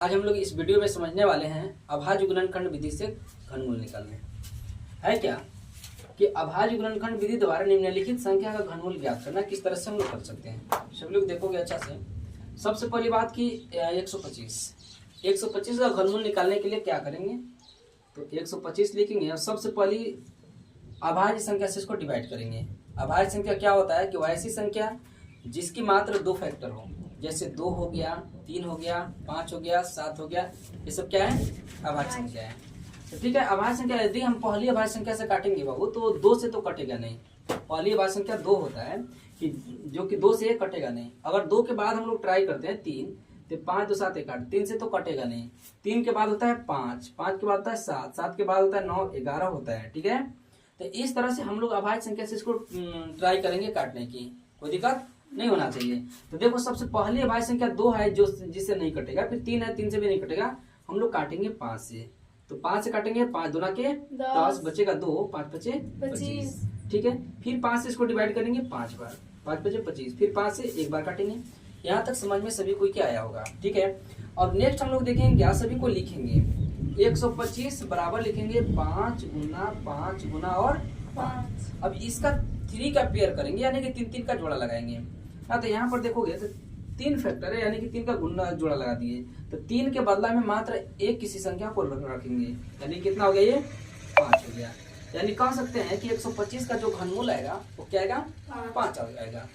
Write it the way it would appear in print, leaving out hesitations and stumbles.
आज हम लोग इस वीडियो में समझने वाले हैं अभाज्य गुणनखंड विधि से घनमूल निकालने। है क्या कि अभाज्य गुणनखंड विधि द्वारा निम्नलिखित संख्या का घनमूल ज्ञात करना किस तरह से हम लोग कर सकते हैं। सब लोग देखोगे अच्छा से। सबसे पहली बात की 125 का घनमूल निकालने के लिए क्या करेंगे, तो 125 लिखेंगे और सबसे पहली अभाज्य संख्या से इसको डिवाइड करेंगे। अभाज्य संख्या क्या होता है कि वह ऐसी संख्या जिसकी मात्र 2 फैक्टर हो, जैसे 2 हो गया, 3 हो गया, 5 हो गया, 7 हो गया, ये सब क्या है, अभाज्य संख्या है। तो ठीक है, अभाज्य संख्या यदि हम पहली अभाज्य संख्या से काटेंगे बाबू तो 2 से तो कटेगा नहीं। पहली अभाज्य संख्या 2 होता है कि जो कि 2 से कटेगा नहीं। अगर 2 के बाद हम लोग ट्राई करते हैं 3, तो 5 2 7 1 8, 3 से तो कटेगा नहीं। 3 के बाद होता है 5, 5 के बाद होता है 7, 7 के बाद होता है 9, 11 होता है। ठीक है, तो इस तरह से हम लोग अभाज्य संख्या से इसको ट्राई करेंगे काटने की, कोई दिक्कत नहीं होना चाहिए। तो देखो सबसे पहली अभाज्य संख्या 2 है जो जिससे नहीं कटेगा, फिर 3 है, 3 से भी नहीं कटेगा। हम लोग काटेंगे 5 से, तो 5 से काटेंगे, 5 दूना के 10, बचेगा 2, 5 बचे 25। ठीक है, फिर 5 से इसको डिवाइड करेंगे 5 बार, 5 बचे 25, फिर 5 से एक बार काटेंगे। यहाँ तक समझ में सभी कोई क्या आया होगा। ठीक है, और नेक्स्ट हम लोग देखेंगे क्या, सभी को लिखेंगे 125 बराबर लिखेंगे 5 गुना 5 गुना और 5। अब इसका 3 का पेयर करेंगे, यानी कि 3 3 का जोड़ा लगाएंगे। हाँ, तो यहाँ पर देखोगे तो 3 फैक्टर है, यानी कि 3 का गुना जोड़ा लगा दिए, तो 3 के बदला में मात्र एक किसी संख्या को रखेंगे, यानी कितना हो गया, ये 5 हो गया। यानी कह सकते हैं कि 125 का जो घनमूल आएगा वो क्या आएगा, 5 आ जाएगा।